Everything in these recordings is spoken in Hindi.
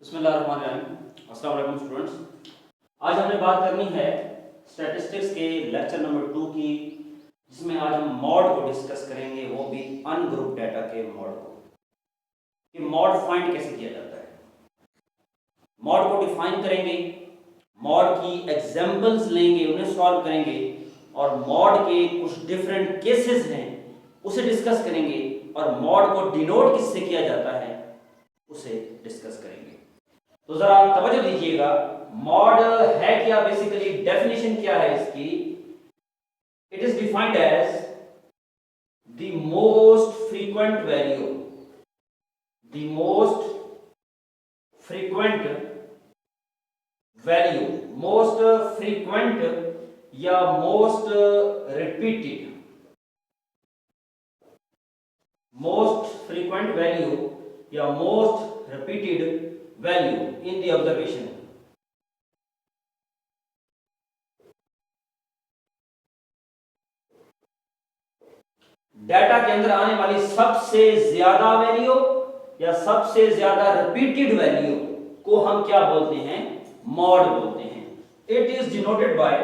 बिस्मिल्लाहिर्रहमानिर्रहीम। अस्सलाम वालेकुम स्टूडेंट्स। आज हमने बात करनी है स्टैटिस्टिक्स के लेक्चर नंबर 2 की, जिसमें आज हम मॉड को डिस्कस करेंगे, वो भी अनग्रुप डाटा के मॉड को, कि मॉड फाइंड कैसे किया जाता है। मॉड को डिफाइन करेंगे, मॉड की एग्जांपल्स लेंगे, उन्हें सॉल्व करेंगे और मॉड के कुछ डिफरेंट केसेस हैं उसे डिस्कस करेंगे और मॉड को डिनोट किससे किया जाता है उसे डिस्कस करेंगे। तो जरा तवज्जो दीजिएगा, मॉड है क्या, बेसिकली डेफिनेशन क्या है इसकी। It is defined as the most frequent value, the most frequent value, most frequent या most repeated, most frequent value या most repeated value in the observation. Data के अंदर आने वाली सबसे ज्यादा वैल्यू या सबसे ज्यादा रिपीटेड वैल्यू को हम क्या बोलते हैं, मॉड बोलते हैं। It is denoted by,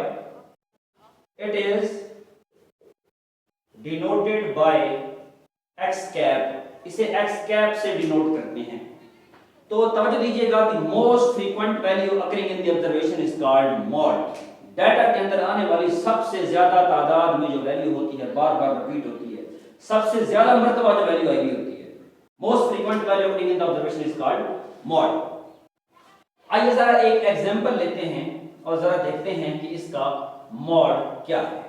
it is denoted by x cap, इसे एक्स कैप से डिनोट करते हैं। तो तवज्जो दीजिएगा, the most frequent value occurring in the observation is called mod. Data के अंदर आने वाली सबसे ज्यादा तादाद में जो वैल्यू होती है, बार बार रिपीट होती है, सबसे ज्यादा मर्तबा जो वैल्यू आई हुई होती है, most frequent value occurring in the observation is called mod. आइए जरा एक एग्जांपल लेते हैं और जरा देखते हैं कि इसका मॉड क्या है।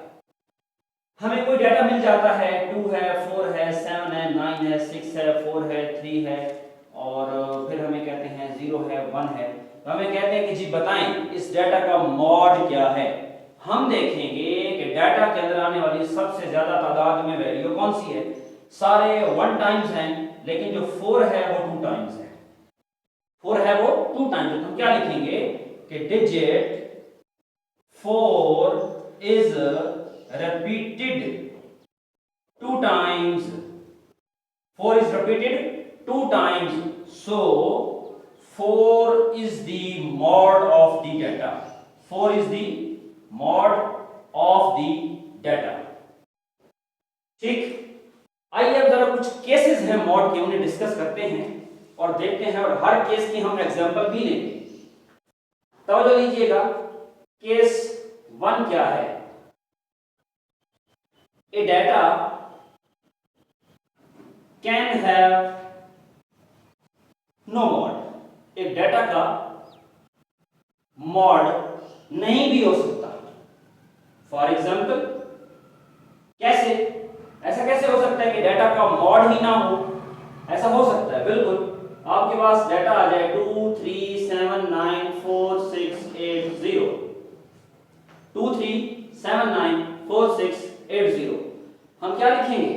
हमें कोई डाटा मिल जाता है, 2 है, 4 है, 7 है, 9 है, 6 है, 4 है, 3 है और फिर हमें कहते हैं 0 है, 1 है। तो हमें कहते हैं कि जी बताएं इस डाटा का मॉड क्या है। हम देखेंगे कि डाटा के अंदर आने वाली सबसे ज्यादा तादाद में वैल्यू कौन सी है। सारे 1 टाइम्स हैं, लेकिन जो 4 है वो 2 टाइम्स है। 4 है वो 2 टाइम्स। तो हम क्या लिखेंगे कि digit 4 is repeated 2 times, 4 is repeated 2 times, so 4 is the mod of the data, 4 is the mod of the data। ठीक, आइए अब जरा कुछ केसेस हैं मॉड के, उन्हें डिस्कस करते हैं और देखते हैं और हर केस की हम एग्जांपल भी लेंगे। तवज्जो दीजिएगा, केस 1 क्या है। A data can have no mod, एक डाटा का मॉड नहीं भी हो सकता। फॉर एग्जाम्पल, कैसे, ऐसा कैसे हो सकता है कि डाटा का मॉड ही ना हो। ऐसा हो सकता है, बिल्कुल। आपके पास डाटा आ जाए 2 3 7 9 4 6 8 0, 2 3 7 9 4 6 8 0। हम क्या लिखेंगे,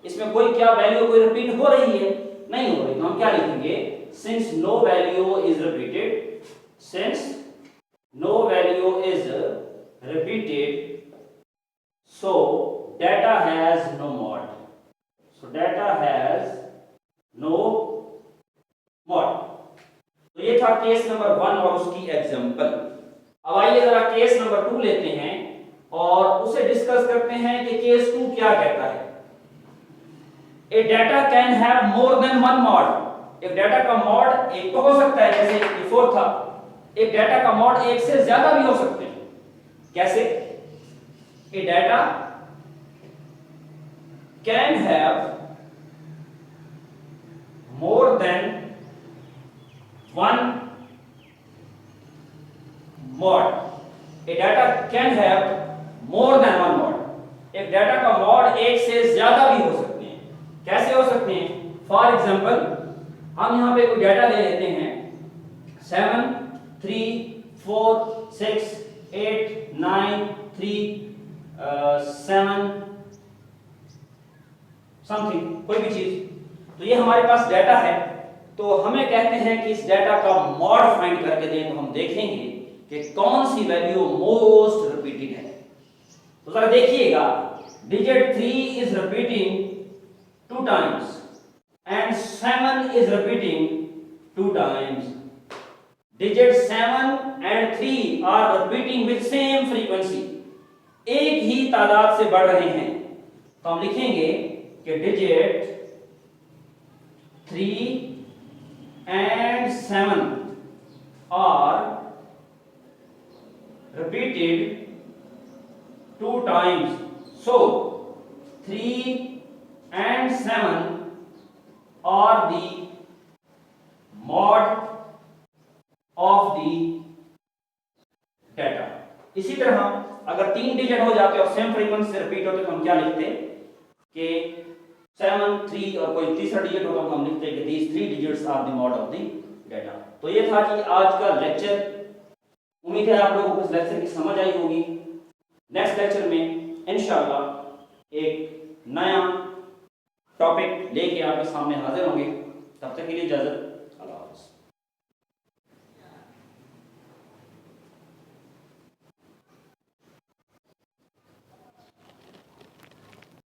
इसमें कोई क्या वैल्यू कोई रिपीट हो रही है, नहीं हो रही। तो हम क्या लिखेंगे, since no value is repeated, since no value is repeated, so data has no mode, so data has no mode. तो ये था केस नंबर 1 और उसकी एग्जांपल। अब आइए जरा केस नंबर 2 लेते हैं और उसे डिस्कस करते हैं कि केस 2 क्या कहता है। A data can have more than 1 mode, एक डाटा का मॉड एक तो हो सकता है, जैसे बिफोर था। एक डाटा का मॉड एक से ज्यादा भी हो सकते हैं। कैसे, a data can have more than 1 mode, a data can have more than 1 mode, एक डाटा का मॉड एक से ज्यादा भी हो सकते हैं। कैसे हो सकते हैं, फॉर एग्जांपल हम यहां पे कोई डाटा ले लेते हैं 7 3 4 6 8 9 3 7 समथिंग, कोई भी चीज। तो ये हमारे पास डाटा है, तो हमें कहते हैं कि इस डाटा का मॉड फाइंड करके दें। तो हम देखेंगे कि कौन सी वैल्यू मोस्ट रिपीटेड है। तो जरा देखिएगा, digit 3 is repeating 2 times and 7 is repeating 2 times. Digit 7 and 3 are repeating with same frequency, एक ही तादाद से बढ़ रहे हैं, तो हम लिखेंगे कि digit 3 and 7 are repeated 2 times, so 3 and 7 are the mod of the data। इसी तरह अगर 3 डिजिट हो जाते और सेम फ्रीक्वेंसी से रिपीट होते तो हम क्या लिखते कि 7, 3 और कोई तीसरा डिजिट होता तो हम लिखते कि these 3 digits are the mod of the data। तो ये था जी आज का लेक्चर। उम्मीद है आप लोगों को इस लेक्चर की समझ आई होगी। नेक्स्ट लेक्चर में इंशाअल्लाह एक नया टॉपिक लेके आपके सामने हाजिर होंगे। तब तक के लिए इजाजत।